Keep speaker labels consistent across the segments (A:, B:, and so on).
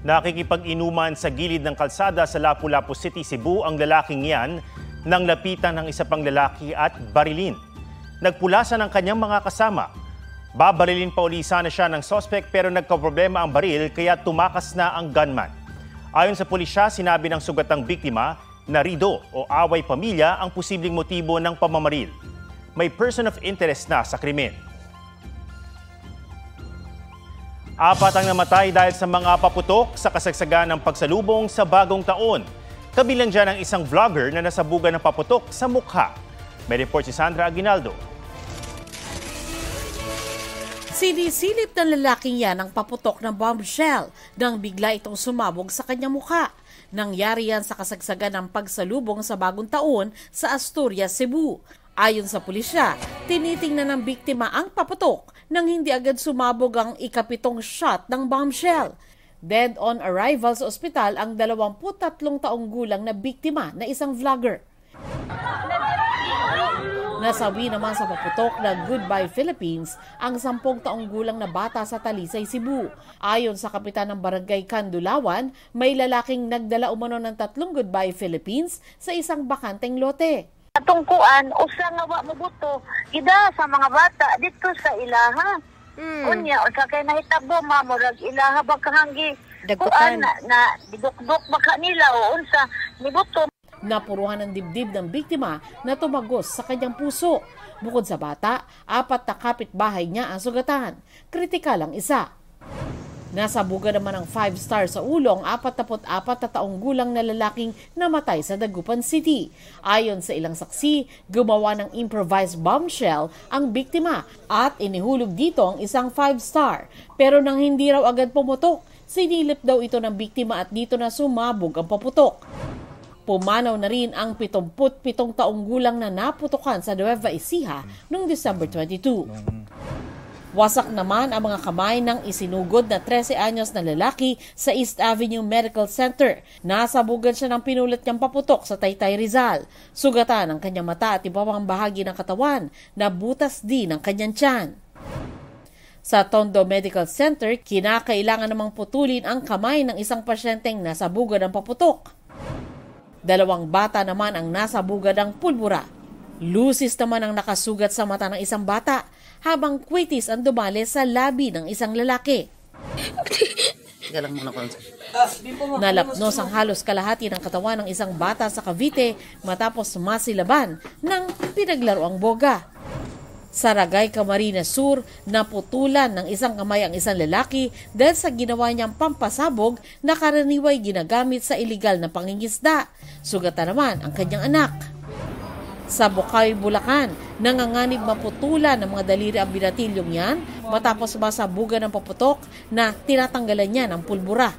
A: Nakikipag-inuman sa gilid ng kalsada sa Lapu-Lapu City, Cebu ang lalaking yan nang lapitan ng isa pang lalaki at barilin. Nagpulasan ang kanyang mga kasama. Babarilin pa uli sana siya ng suspect pero nagkaproblema ang baril kaya tumakas na ang gunman. Ayon sa pulisya, sinabi ng sugatang biktima na rido o away pamilya ang posibleng motibo ng pamamaril. May person of interest na sa krimen. 4 ang namatay dahil sa mga paputok sa kasagsagan ng pagsalubong sa bagong taon. Kabilang dyan ang isang vlogger na nasabugan ng paputok sa mukha. May report si Sandra Aguinaldo.
B: Sinisilip ng lalaking yan ang paputok ng bombshell nang bigla itong sumabog sa kanyang mukha. Nangyari yan sa kasagsagan ng pagsalubong sa bagong taon sa Asturias, Cebu. Ayon sa pulisya, tinitingnan ng biktima ang paputok nang hindi agad sumabog ang ika-7 shot ng bombshell. Dead on arrival sa ospital ang 23 taong gulang na biktima na isang vlogger. Nasawi naman sa paputok na Goodbye Philippines ang 10 taong gulang na bata sa Talisay, Cebu. Ayon sa kapitan ng barangay Kandulawan, may lalaking nagdala umano ng 3 Goodbye Philippines sa isang bakanteng lote.
C: Tungkuan, usa nga wa mabuto, ida sa mga bata dito sa ilaha. Unya, usa kay nahitabo, mamurag ilaha ba kahanggi, kuan na didukdok baka nila o unsa, nibuto.
B: Napuruhan ng dibdib ng biktima na tumagos sa kanyang puso. Bukod sa bata, 4 na kapitbahay niya ang sugatan. Kritikal ang isa. Nasabugan naman ng 5-star sa ulo ang 44 na taong gulang na lalaking namatay sa Dagupan City. Ayon sa ilang saksi, gumawa ng improvised bombshell ang biktima at inihulog dito ang isang 5-star. Pero nang hindi raw agad pumutok, sinilip daw ito ng biktima at dito na sumabog ang paputok. Pumanaw na rin ang 77 taong gulang na naputukan sa Nueva Ecija noong December 22. Wasak naman ang mga kamay ng isinugod na 13 anyos na lalaki sa East Avenue Medical Center. Nasabugan siya ng pinulat niyang paputok sa Taytay, Rizal. Sugatan ang kanyang mata at iba pang bahagi ng katawan. Nabutas din ang kanyang tiyan. Sa Tondo Medical Center, kinakailangan namang putulin ang kamay ng isang pasyenteng nasabugan ng paputok. 2 bata naman ang nasabugan ng pulbura. Lusis naman ang nakasugat sa mata ng isang bata, habang kwitis ang dumali sa labi ng isang lalaki. Nalapnos ang halos kalahati ng katawan ng isang bata sa Cavite matapos masilaban ng pinaglaroang boga. Sa Ragay, Camarines Sur, naputulan ng isang kamay ang isang lalaki dahil sa ginawa niyang pampasabog na karaniway ginagamit sa iligal na pangingisda. Sugatan naman ang kanyang anak. Sa Bukawi, Bulacan, nanganganib maputulan ng mga daliri ang binatilyong yan matapos masabugan ng paputok na tinatanggalan niya ng pulbura.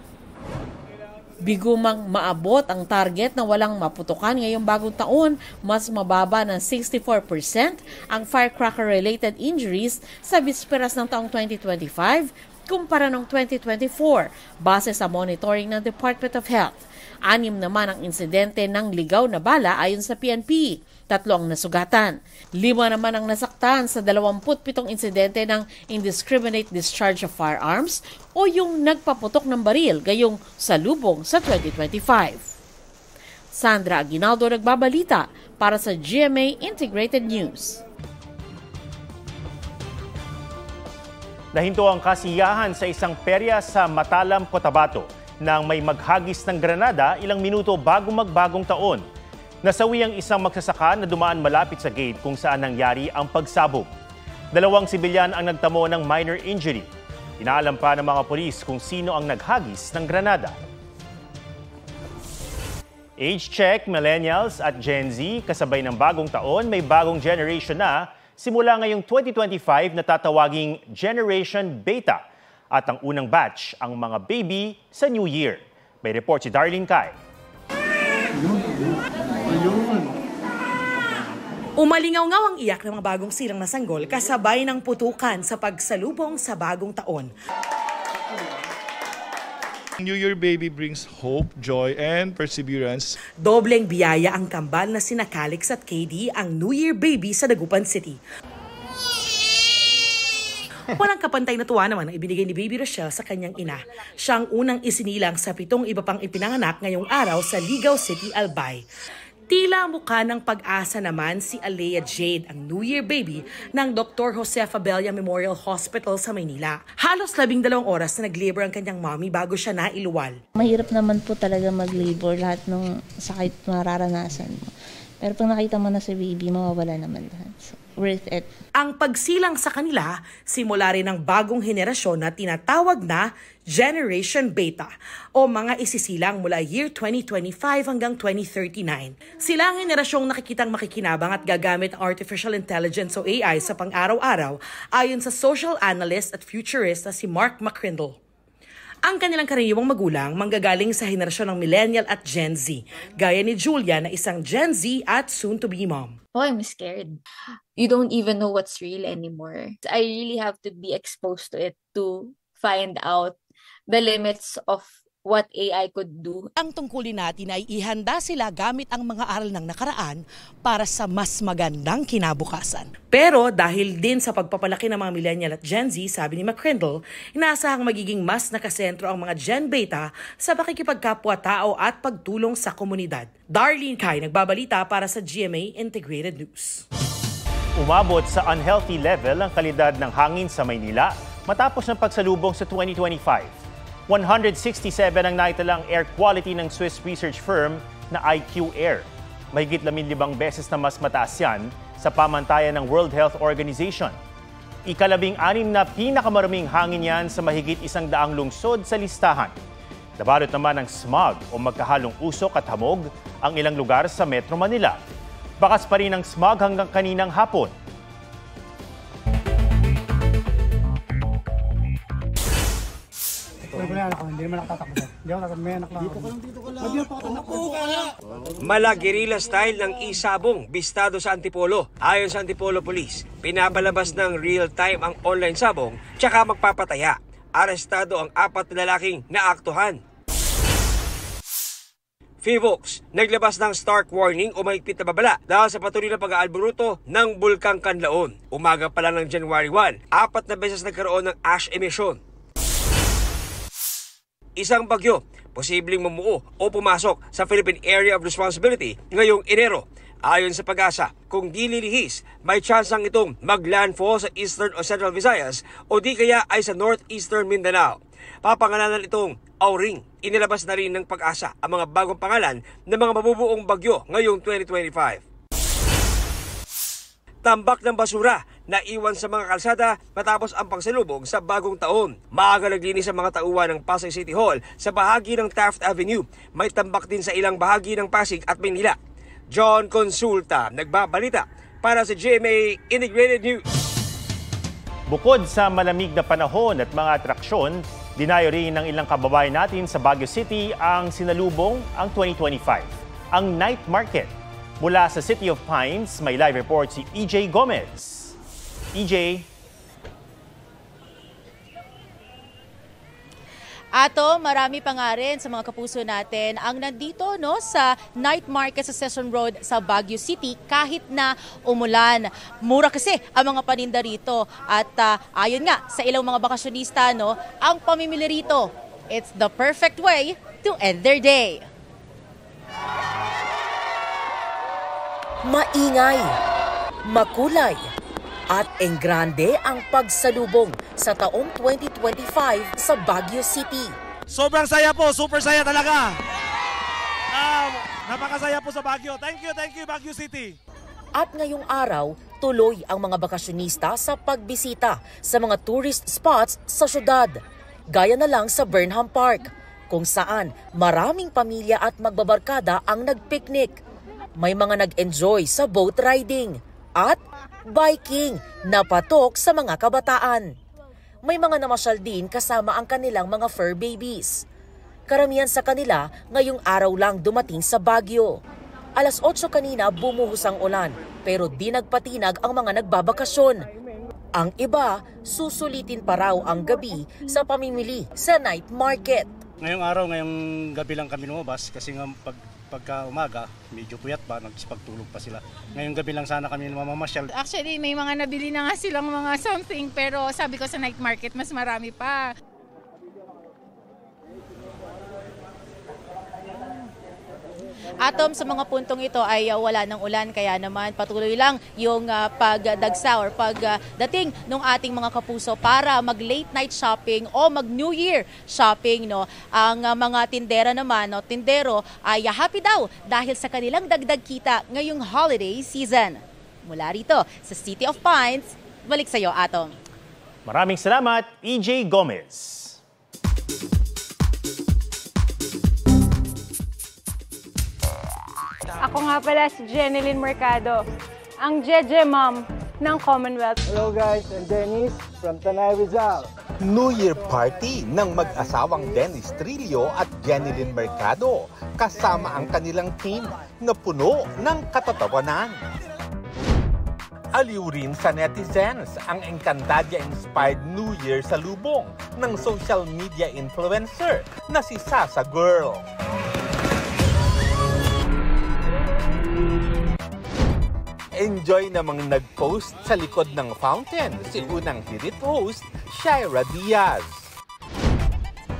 B: Bigumang maabot ang target na walang maputukan ngayong bagong taon, mas mababa ng 64% ang firecracker-related injuries sa bisperas ng taong 2025 kumpara ng 2024 base sa monitoring ng Department of Health. 6 naman ang insidente ng ligaw na bala ayon sa PNP. 3 ang nasugatan. 5 naman ang nasaktan sa 27 insidente ng indiscriminate discharge of firearms o yung nagpaputok ng baril gayong salubong sa 2025. Sandra Aguinaldo nagbabalita para sa GMA Integrated News.
A: Nahinto ang kasiyahan sa isang perya sa Matalam, Cotabato nang may maghagis ng granada ilang minuto bago magbagong taon. Nasawi ang isang magsasaka na dumaan malapit sa gate kung saan nangyari ang pagsabog. 2 sibilyan ang nagtamo ng minor injury. Inaalam pa ng mga pulis kung sino ang naghagis ng granada. Age check, millennials at Gen Z kasabay ng bagong taon, may bagong generation na simula ngayong 2025 na tatawaging Generation Beta. At ang unang batch, ang mga baby sa New Year. May report si Darlene Kai.
D: Umalingaw-ngaw ang iyak ng mga bagong sirang na sanggol kasabay ng putukan sa pagsalubong sa bagong taon.
E: New Year baby brings hope, joy, and perseverance.
D: Dobleng biyaya ang kambal na sina Calix at KD, ang New Year baby sa Dagupan City. Walang kapantay na tuwa naman ang ibinigay ni Baby Rochelle sa kanyang ina. Siya ang unang isinilang sa 7 iba pang ipinanganak ngayong araw sa Ligaw City, Albay. Tila mukha ng pag-asa naman si Alea Jade, ang New Year baby ng Dr. Jose Fabella Memorial Hospital sa Maynila. Halos 12 oras na nag-labor ang kanyang mommy bago siya nailuwal.
F: Mahirap naman po talaga mag-labor, lahat ng sakit mararanasan mo. Pero pag nakita mo na si baby, mawawala naman lahat. So, worth it.
D: Ang pagsilang sa kanila, simula rin ng bagong henerasyon na tinatawag na Generation Beta o mga isisilang mula year 2025 hanggang 2039. Sila ang henerasyong nakikitang makikinabang at gagamit ng artificial intelligence o AI sa pang-araw-araw ayon sa social analyst at futurist na si Mark McCrindle. Ang kanilang karaniwang magulang manggagaling sa henerasyon ng millennial at Gen Z, gaya ni Julia na isang Gen Z at soon-to-be mom.
G: Oh, I'm scared. You don't even know what's real anymore. I really have to be exposed to it to find out the limits of what AI could do.
D: Ang tungkulin natin ay ihanda sila gamit ang mga aral ng nakaraan para sa mas magandang kinabukasan. Pero dahil din sa pagpapalaki ng mga millennial at Gen Z, sabi ni McCrindle, inaasahang magiging mas nakasentro ang mga Gen Beta sa pakikipagkapwa-tao at pagtulong sa komunidad. Darlene Kai, nagbabalita para sa GMA Integrated News.
A: Umabot sa unhealthy level ang kalidad ng hangin sa Maynila matapos ng pagsalubong sa 2025. 167 ang naitalang air quality ng Swiss research firm na IQ Air. Mahigit 15 beses na mas mataas yan sa pamantayan ng World Health Organization. Ika-16 na pinakamaraming hangin yan sa mahigit 100 lungsod sa listahan. Nabalot naman ng smog o magkahalong usok at hamog ang ilang lugar sa Metro Manila. Bakas pa rin ang smog hanggang kaninang hapon.
H: Mala-guerrilla style ng isabong bistado sa Antipolo. Ayon sa Antipolo Police, pinapalabas ng real-time ang online sabong tsaka magpapataya. Arestado ang 4 na lalaking naaktuhan. Fivox, naglabas ng stark warning o mahigpit na babala dahil sa patuloy na pag-aalburuto ng Bulkang Kanlaon. Umaga pa lang ng January 1, 4 na beses nagkaroon ng ash emission. Isang bagyo, posibleng mamuo o pumasok sa Philippine Area of Responsibility ngayong Enero. Ayon sa Pag-asa, kung di lilihis, may tsansang itong maglandfall sa Eastern o Central Visayas o di kaya ay sa Northeastern Mindanao. Papangalanan itong Auring. Inilabas na rin ng Pag-asa ang mga bagong pangalan ng mga mabubuong bagyo ngayong 2025. Tambak ng basura na iwan sa mga kalsada matapos ang pagsalubong sa bagong taon. Maaga naglinis ang mga tauhan ng Pasay City Hall sa bahagi ng Taft Avenue. May tambak din sa ilang bahagi ng Pasig at Maynila. John Consulta, nagbabalita para sa GMA Integrated News.
A: Bukod sa malamig na panahon at mga atraksyon, dinayo rin ng ilang kababayan natin sa Baguio City ang sinalubong ang 2025, ang Night Market. Mula sa City of Pines, may live report si EJ Gomez. EJ.
I: Ato, marami pa nga rin sa mga kapuso natin ang nandito sa Night Market sa Session Road sa Baguio City kahit na umulan. Mura kasi ang mga paninda rito at ayon nga sa ilang mga bakasyonista, ang pamimili rito, it's the perfect way to end their day.
J: Maingay, makulay, at enggrande ang pagsalubong sa taong 2025 sa Baguio City.
K: Sobrang saya po, super saya talaga. Napakasaya po sa Baguio. Thank you Baguio City.
J: At ngayong araw, tuloy ang mga bakasyonista sa pagbisita sa mga tourist spots sa syudad. Gaya na lang sa Burnham Park, kung saan maraming pamilya at magbabarkada ang nagpiknik. May mga nag-enjoy sa boat riding at biking na patok sa mga kabataan. May mga namasyal din kasama ang kanilang mga fur babies. Karamihan sa kanila ngayong araw lang dumating sa Baguio. Alas 8 kanina bumuhos ang ulan pero di nagpatinag ang mga nagbabakasyon. Ang iba, susulitin pa raw ang gabi sa pamimili sa night market.
K: Ngayong araw, ngayong gabi lang kami lumabas kasi nga pag
L: pagka umaga, medyo puyat pa, nagpagtulog pa sila. Ngayong gabi lang sana kami mamamasyal.
M: Actually, may mga nabili na nga silang mga something, pero sabi ko sa night market, mas marami pa.
I: Atom, sa mga puntong ito ay wala ng ulan, kaya naman patuloy lang yung pagdagsa or pagdating ng ating mga kapuso para mag late night shopping o mag New Year shopping. No? Ang mga tindera naman, no, tindero ay happy daw dahil sa kanilang dagdag kita ngayong holiday season. Mula rito sa City of Pines, balik sa iyo, Atom.
A: Maraming salamat, EJ Gomez.
N: Ako nga pala si Jeneline Mercado, ang Jeje Mom ng Commonwealth.
O: Hello guys, I'm Dennis from Tanay, Rizal.
P: New Year party ng mag-asawang Dennis Trillo at Jeneline Mercado kasama ang kanilang team na puno ng katatawanan. Aliw rin sa netizens ang Encantadia-inspired New Year salubong ng social media influencer na si Sasa Girl. Enjoy namang nag-post sa likod ng fountain si unang hirit host, Shaira Diaz.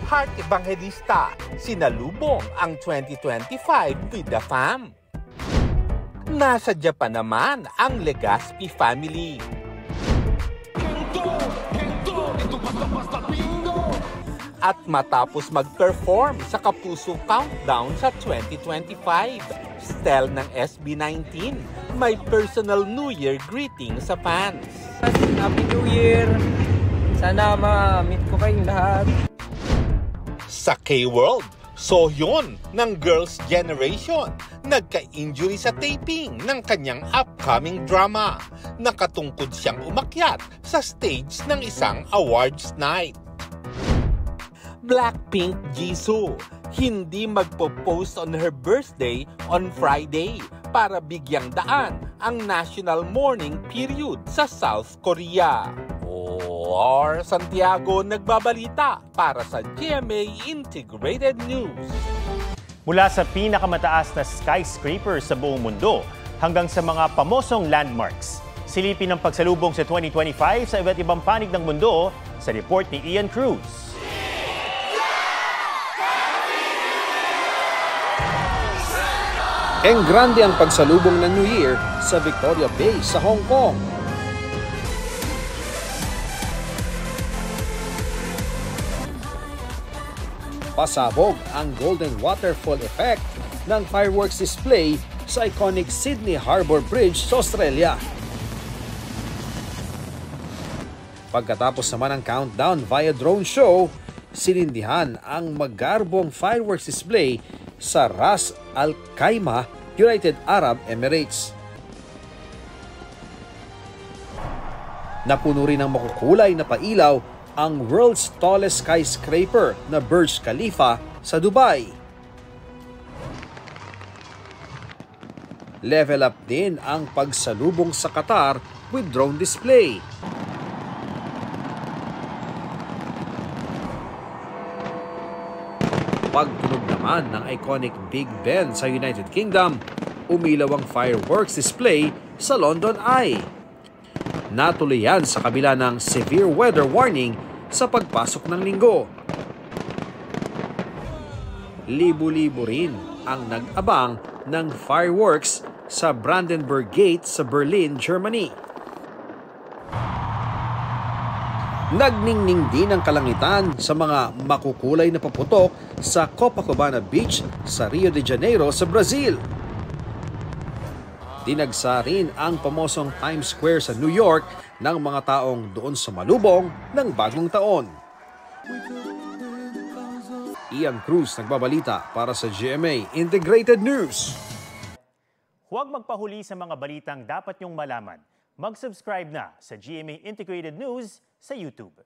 P: Heart Evangelista, sinalubong ang 2025 with the fam. Nasa Japan naman ang Legaspi family. At matapos mag-perform sa Kapuso Countdown sa 2025, Stel ng SB19 may personal New Year greeting sa fans.
O: Happy New Year! Sana ma-meet ko kayong lahat.
P: Sa K-World, Sohyun ng Girls' Generation nagka-injury sa taping ng kanyang upcoming drama. Nakatungkod siyang umakyat sa stage ng isang awards night. Blackpink Jisoo hindi magpo-post on her birthday on Friday para bigyang daan ang national mourning period sa South Korea. Or Santiago nagbabalita para sa GMA Integrated News.
A: Mula sa pinakamataas na skyscraper sa buong mundo hanggang sa mga pamosong landmarks. Silipin ang pagsalubong sa 2025 sa iba't ibang panig ng mundo sa report ni Ian Cruz.
Q: Enggrande ang pagsalubong ng New Year sa Victoria Bay sa Hong Kong. Pasabog ang Golden Waterfall effect ng fireworks display sa iconic Sydney Harbour Bridge sa Australia. Pagkatapos naman ng countdown via drone show, sinindihan ang magarbong fireworks display sa Ras Al Khaimah, United Arab Emirates. Napuno rin ng makukulay na pailaw ang world's tallest skyscraper na Burj Khalifa sa Dubai. Level up din ang pagsalubong sa Qatar with drone display. Pagtunog naman ng iconic Big Ben sa United Kingdom, umilaw ang fireworks display sa London Eye. Natuloy yan sa kabila ng severe weather warning sa pagpasok ng linggo. Libo-libo rin ang nag-abang ng fireworks sa Brandenburg Gate sa Berlin, Germany. Nagningning din ang kalangitan sa mga makukulay na paputok sa Copacabana Beach sa Rio de Janeiro sa Brazil. Dinagsa rin ang pamosong Times Square sa New York ng mga taong doon sumalubong ng bagong taon. Ian Cruz nagbabalita para sa GMA Integrated News.
A: Huwag magpahuli sa mga balitang dapat niyong malaman. Mag-subscribe na sa GMA Integrated News sa YouTube.